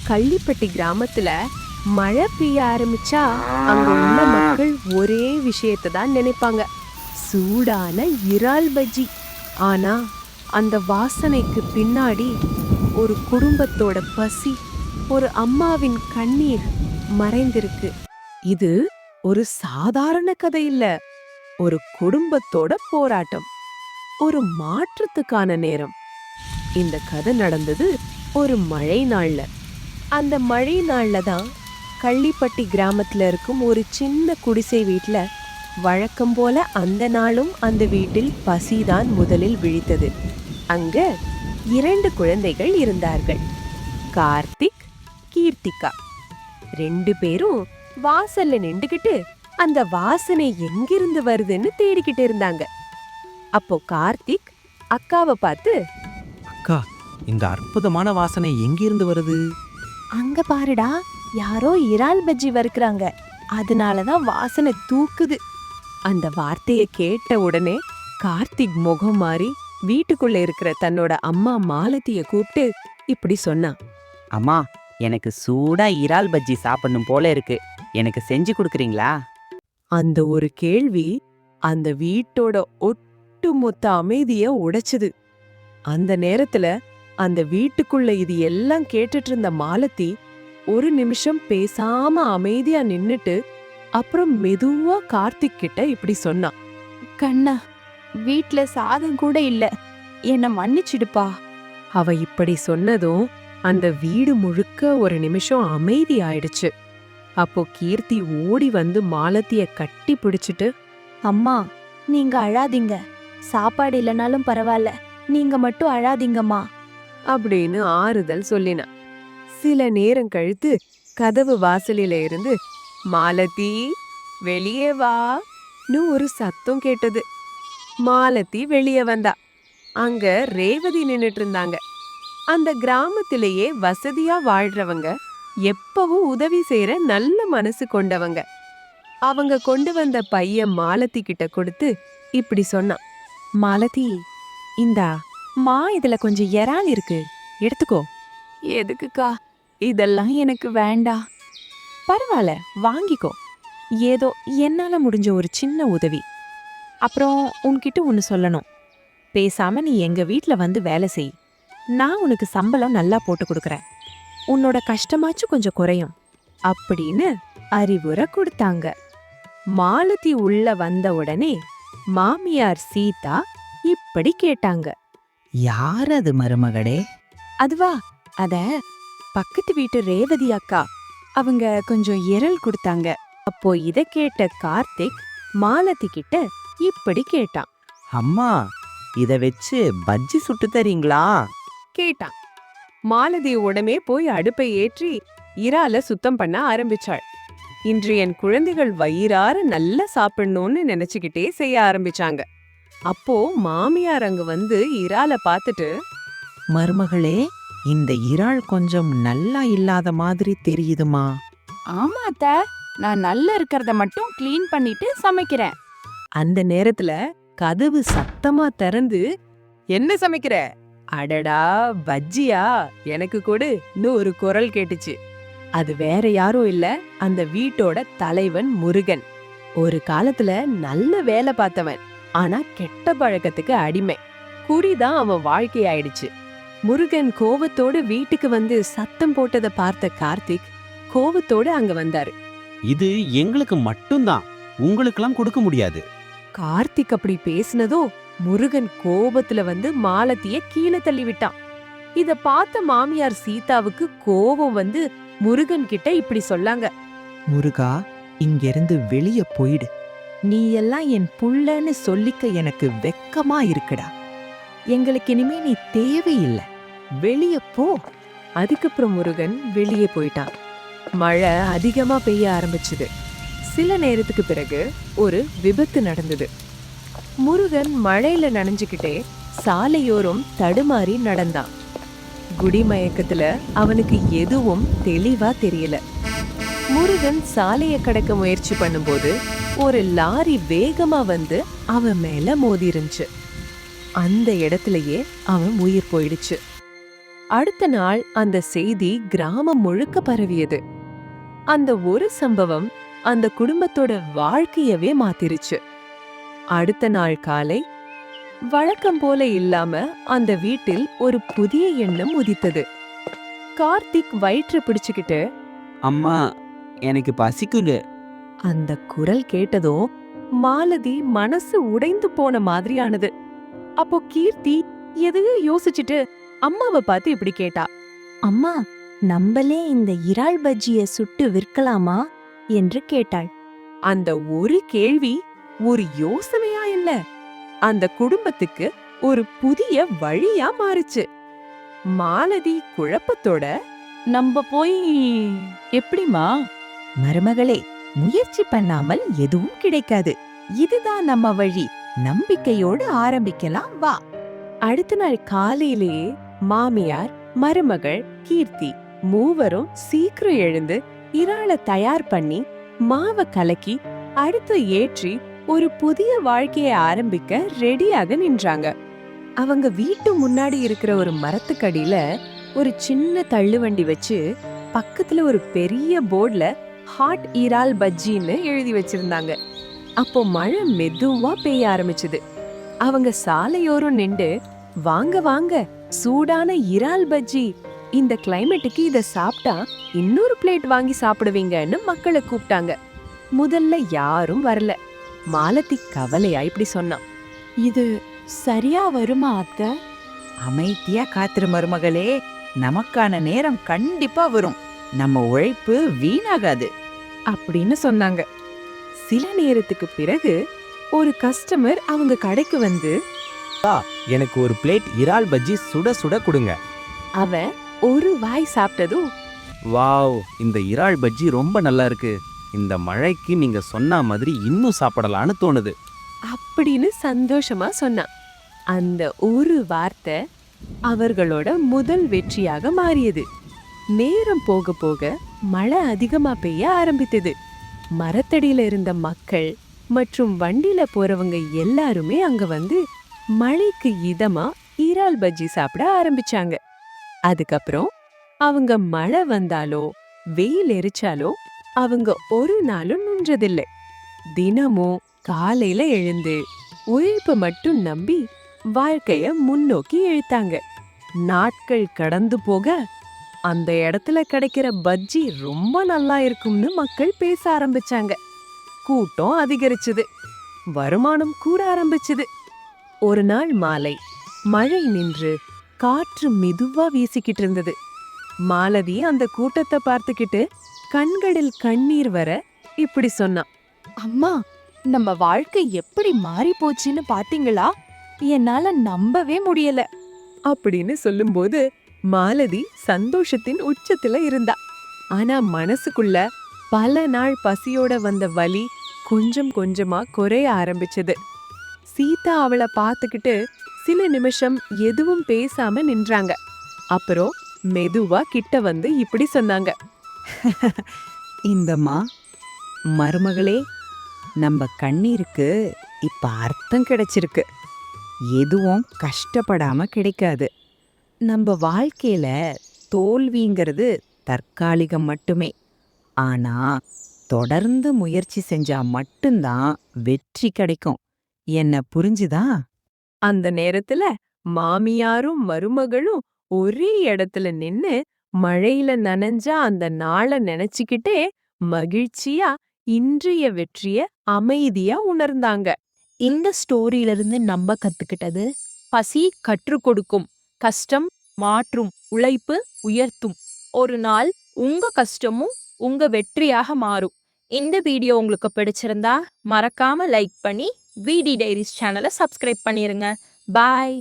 கள்ளிப்பட்டி கிராமத்துல மழை பெய்ய ஆரம்பிச்சா அங்க உள்ள மக்கள் ஒரே விஷயத்தை தான் நினைப்பாங்க, சூடான இறால் பஜ்ஜி. ஆனா அந்த வாசனைக்கு பின்னாடி ஒரு குடும்பத்தோட பசி, ஒரு அம்மாவின் கண்ணீர் மறைந்திருக்கு. இது ஒரு சாதாரண கதை இல்ல, ஒரு குடும்பத்தோட போராட்டம், ஒரு மாற்றத்துக்கான நேரம். இந்த கதை நடந்தது ஒரு மழை நாள்ல. அந்த மழை நாள்ல தான் கள்ளிப்பட்டி கிராமத்துல இருக்கும் ஒரு சின்ன குடிசை வீட்ல வழக்கம் போல அந்த நாளும் அந்த வீட்டில் பசிதான் முதலில் விழித்தது. அங்க 2 குழந்தைகள் இருந்தார்கள், கார்த்திக், கீர்த்திகா. 2 பேரும் வாசல்ல நின்றுகிட்டு அந்த வாசனை எங்கிருந்து வருதுன்னு தேடிக்கிட்டு இருந்தாங்க. அப்போ கார்த்திக் அக்காவை பார்த்து, அக்கா, இந்த அற்புதமான வாசனை எங்கிருந்து வருது? அங்க பாருடா, யாரோ இறால் பஜ்ஜி வறுக்குறாங்க, அதனாலதான் வாசனை தூக்குது. அந்த வார்த்தையை கேட்ட உடனே கார்த்திக் முகம் மாறி வீட்டுக்குள்ள இருக்கிற தன்னோட அம்மா மாலதிய கூப்பிட்டு இப்படி சொன்னான். அம்மா, எனக்கு சூடா இறால் பஜ்ஜி சாப்பிடணும் போல இருக்கு, எனக்கு செஞ்சு கொடுக்குறீங்களா? அந்த ஒரு கேள்வி அந்த வீட்டோட ஒட்டுமொத்த அமைதிய உடைச்சுது. அந்த நேரத்துல அந்த வீட்டுக்குள்ள இது எல்லாம் கேட்டுட்டு இருந்த மாலதி ஒரு நிமிஷம் பேசாம அமைதியா நின்னுட்டு அப்புறம் மெதுவா கார்த்திக் கிட்ட இப்படி சொன்னான். கண்ணா, வீட்ல சாதம் கூட இல்ல, என்ன மன்னிச்சிடுப்பா. அவ இப்படி சொன்னதும் அந்த வீடு முழுக்க ஒரு நிமிஷம் அமைதி ஆயிடுச்சு. அப்போ கீர்த்தி ஓடி வந்து மாலதிய கட்டி பிடிச்சிட்டு, அம்மா, நீங்க அழாதீங்க, சாப்பாடு இல்லனாலும் பரவாயில்ல, நீங்க மட்டும் அழாதீங்கம்மா அப்படின்னு ஆறுதல் சொல்லினா. சில நேரம் கழித்து கதவு வாசலில இருந்து, மாலதி வெளியே வான்னு ஒரு சத்தம் கேட்டது. மாலதி வெளியே வந்தா. அங்க ரேவதி நின்னுட்டு இருந்தாங்க. அந்த கிராமத்திலேயே வசதியா வாழ்றவங்க, எப்பவும் உதவி செய்யற நல்ல மனசு கொண்டவங்க. அவங்க கொண்டு வந்த பைய மாலதி கிட்ட கொடுத்து இப்படி சொன்னா. மாலதி, இந்தா இதுல கொஞ்சம் இறால் இருக்கு, எடுத்துக்கோ. எதுக்குக்கா? இதெல்லாம் எனக்கு வேண்டாம். பரவாயில்ல, வாங்கிக்கோ. ஏதோ என்னால முடிஞ்ச ஒரு சின்ன உதவி. அப்புறம் உன்கிட்ட ஒன்னு சொல்லணும். பேசாம நீ எங்க வீட்ல வந்து வேலை செய், நான் உனக்கு சம்பளம் நல்லா போட்டு கொடுக்கறேன், உன்னோட கஷ்டமாச்சும் கொஞ்சம் குறையும் அப்படின்னு அறிவுரை கொடுத்தாங்க. மாலதி உள்ள வந்த உடனே மாமியார் சீதா இப்படி கேட்டாங்க. யார் அது மருமகளே? அதுவா, அத பக்கத்து வீட்டு ரேவதி அக்கா, அவங்க கொஞ்சம் இறல் கொடுத்தாங்க. அப்போ இத கேட்ட கார்த்திக் மாலதி கிட்ட இப்படி கேட்டான். அம்மா, இத வச்சு பஜ்ஜி சுட்டு தரீங்களா? கேட்டான். மாலதி உடனே போய் அடுப்பை ஏற்றி இறால சுத்தம் பண்ண ஆரம்பிச்சாள். இன்று என் குழந்தைகள் வயிறார நல்லா சாப்பிடணும்னு நினைச்சுக்கிட்டே செய்ய ஆரம்பிச்சாங்க. அப்போ மாமியார் அங்க வந்து இறால பார்த்துட்டு, மருமகளே, இந்த இறால் கொஞ்சம் நல்லா இல்லாத மாதிரி தெரியுதுமா. ஆமா அத்தை, நான் நல்லா இருக்கிறத மட்டும் கிளீன் பண்ணிட்டு சமைக்கிறேன். அந்த நேரத்துல கதவு சத்தமா திறந்து, என்ன சமைக்கிற? அடடா, பஜ்ஜியா, எனக்கு கொடுன்னு ஒரு குரல் கேட்டுச்சு. அது வேற யாரும் இல்ல, அந்த வீட்டோட தலைவன் முருகன். ஒரு காலத்துல நல்ல வேலை பார்த்தவன், ஆனா கெட்ட பழக்கத்துக்கு அடிமை. குடிதான் அவன் வாழ்க்கை ஆயிடுச்சு. முருகன் கோவத்தோடு வீட்டுக்கு வந்து சத்தம் போட்டதை பார்த்த கார்த்திக் கோவத்தோடு அங்க வந்தாரு. இது எங்களுக்கு மட்டும்தான், உங்களுக்கெல்லாம் கொடுக்க முடியாது. கார்த்திக் அப்படி பேசினதோ முருகன் கோபத்துல வந்து மாலதிய கீழே தள்ளி விட்டான். இத பார்த்த மாமியார் சீதாவுக்கு கோபம் வந்து முருகன் கிட்ட இப்படி சொல்லாங்க. முருகா, இங்கிருந்து வெளிய போயிடு. நீ எல்லாம் என் புள்ளன்னு சொல்லிக்க எனக்கு வெக்கமா இருக்குடா. எங்களுக்கு இனிமே நீ தேவையில்லை, வெளிய போ. அதுக்கப்புறம் முருகன் வெளியே போயிட்டான். மழை அதிகமா பெய்ய ஆரம்பிச்சுது. சில நேரத்துக்கு பிறகு ஒரு விபத்து நடந்தது. முருகன் மழையில நனைஞ்சுக்கிட்டே சாலையோரம் தடுமாறி நடந்தான். குடிமயக்கத்துல அவனுக்கு எதுவும் தெளிவா தெரியல. முருகன் சாலையை கடக்க முயற்சி பண்ணும்போது ஒரு லாரி வேகமா வந்து அவன் மேல மோதிருந்துச்சு. அந்த இடத்துலயே அவன் உயிர் போயிடுச்சு. அடுத்த நாள் அந்த செய்தி கிராமம் முழுக்க பரவியது. அந்த ஒரு சம்பவம் அந்த குடும்பத்தோட வாழ்க்கையவே மாத்திருச்சு. அடுத்த நாள் காலை வழக்கம் போல இல்லாம அந்த வீட்டில் ஒரு புதிய எண்ணம் உதித்தது. கார்த்திக் வயிற்று பிடிச்சுக்கிட்டு அம்மா எனக்கு பசிக்குது. அந்த குரல் கேட்டதும் மாலதி மனசு உடைந்து போன மாதிரியானது. அப்போ கீர்த்தி எதையோ யோசிச்சுட்டு அம்மாவை பார்த்து இப்படி கேட்டா. அம்மா, நம்மளே இந்த இறால் பஜ்ஜிய சுட்டு விற்கலாமா என்று கேட்டாள். அந்த ஒரு கேள்வி ஒரு யோசனையா இல்ல, அந்த குடும்பத்துக்கு ஒரு புதிய வழியா மாறுச்சு. மாலதி குழப்பத்தோட நம்ம போய் எப்படிமா? மருமகளே, முயற்சி பண்ணாமல் எதுவும் கிடைக்காது. இதுதான் நம்ம வழி. நம்பிக்கையோடு ஆரம்பிக்கலாம், வா. அடுத்த நாள் காலையிலேயே மாமியார், மருமகள், கீர்த்தி மூவரும் சீக்கிரம் எழுந்து இறால தயார் பண்ணி மாவை கலக்கி அடுத்து ஏற்றி ஒரு புதிய வாழ்க்கையை ஆரம்பிக்க ரெடியாக நின்றாங்க. அவங்க வீட்டு முன்னாடி இருக்கிற ஒரு மரத்துக்கடியில ஒரு சின்ன தள்ளுவண்டி வச்சு பக்கத்துல ஒரு பெரிய போர்டுல ஹாட் இறால் பஜ்ஜின்னு எழுதி வச்சிருந்தாங்க. அப்போ மழை மெதுவா பெய்ய ஆரம்பிச்சது. அவங்க சாலையோரம் நின்று, வாங்க வாங்க, சூடான இறால் பஜ்ஜி, இந்த கிளைமேட்டுக்கு இத சாப்பிட்டா இன்னொரு பிளேட் வாங்கி சாப்பிடுவீங்கன்னு மக்களை கூப்பிட்டாங்க. முதல்ல யாரும் வரல. மாலதி கவலையா இப்படி சொன்னான். இது சரியா வருமா அத்தை? அமைதியா காத்திரு மருமகளே, நமக்கான நேரம் கண்டிப்பா வரும். நம்ம உழைப்பு வீணாகாது அப்படின்னு சொன்னாங்க. சில நேரத்துக்கு பிறகு ஒரு கஸ்டமர் அவங்க கடைக்கு வந்து எனக்கு ஒரு பிளேட் இறால் பஜ்ஜி சுட சுட கொடுங்க. அவன் ஒரு வாய் சாப்பிட்டதும், வாவ், இந்த இறால் பஜ்ஜி ரொம்ப நல்லா இருக்கு. இந்த மழைக்கு நீங்க சொன்ன மாதிரி இன்னும் சாப்பிடலான்னு தோணுது. அப்படின்னு சந்தோஷமா சொன்னான். அந்த ஒரு வார்த்தை அவர்களோட முதல் வெற்றியாக மாறியது. நேரம் போக போக மழை அதிகமா பெய்ய ஆரம்பித்தது. மரத்தடியில இருந்த மக்கள் மற்றும் வண்டியில போறவங்க எல்லாருமே அங்க வந்து மழைக்கு இதமா இறால் பஜ்ஜி சாப்பிட ஆரம்பிச்சாங்க. அதுக்கப்புறம் அவங்க மழை வந்தாலோ வெயில் எரிச்சாலோ அவங்க ஒரு நாளும் நின்றதில்லை. தினமும் காலையில எழுந்து உழைப்ப மட்டும் நம்பி வாழ்க்கைய முன்னோக்கி இழுத்தாங்க. நாட்கள் கடந்து போக அந்த இடத்துல கிடைக்கிற பஜ்ஜி ரொம்ப நல்லா இருக்கும்னு மக்கள் பேச ஆரம்பிச்சாங்க. கூட்டம் அதிகரிச்சது, வருமானம் கூட ஆரம்பிச்சது. ஒரு நாள் மாலை மழை நின்று காற்று மெதுவா வீசிக்கிட்டு இருந்தது. மாலதி அந்த கூட்டத்தை பார்த்துக்கிட்டு கண்களில் கண்ணீர் வர இப்படி சொன்னான். அம்மா, நம்ம வாழ்க்கை எப்படி மாறி போச்சுன்னு பாத்தீங்களா? என்னால நம்பவே முடியல. அப்படின்னு சொல்லும்போது மாலதி சந்தோஷத்தின் உச்சத்துல இருந்தா. ஆனா மனசுக்குள்ள பல நாள் பசியோட வந்த வலி கொஞ்சம் கொஞ்சமா குறைய ஆரம்பிச்சது. சீதா அவளை பார்த்துக்கிட்டு சில நிமிஷம் எதுவும் பேசாம நின்றாங்க. அப்புறம் மெதுவா கிட்ட வந்து இப்படி சொன்னாங்க. இந்தம்மா, மருமகளே, நம்ம கண்ணீருக்கு இப்ப அர்த்தம் கிடைச்சிருக்கு. எதுவும் கஷ்டப்படாம கிடைக்காது. நம்ம வாழ்க்கையில தோல்விங்கிறது தற்காலிகம் மட்டுமே. ஆனா தொடர்ந்து முயற்சி செஞ்சா மட்டும்தான் வெற்றி கிடைக்கும். என்ன புரிஞ்சுதா? அந்த நேரத்துல மாமியாரும் மருமகளும் ஒரே இடத்துல நின்னு மழையில நனைஞ்சா அந்த நாளை நினைச்சுக்கிட்டே மகிழ்ச்சியா இன்றைய வெற்றிய அமைதியா உணர்ந்தாங்க. இந்த ஸ்டோரியில இருந்து நம்ம கத்துக்கிட்டது, பசி கற்றுக் கொடுக்கும், கஷ்டம் மாற்றும், உழைப்பு உயர்த்தும். ஒரு நாள் உங்க கஷ்டமும் உங்க வெற்றியாக மாறும். இந்த வீடியோ உங்களுக்கு பிடிச்சிருந்தா மறக்காம லைக் பண்ணி விடி டைரிஸ் சேனலை சப்ஸ்கிரைப் பண்ணிருங்க. பாய்.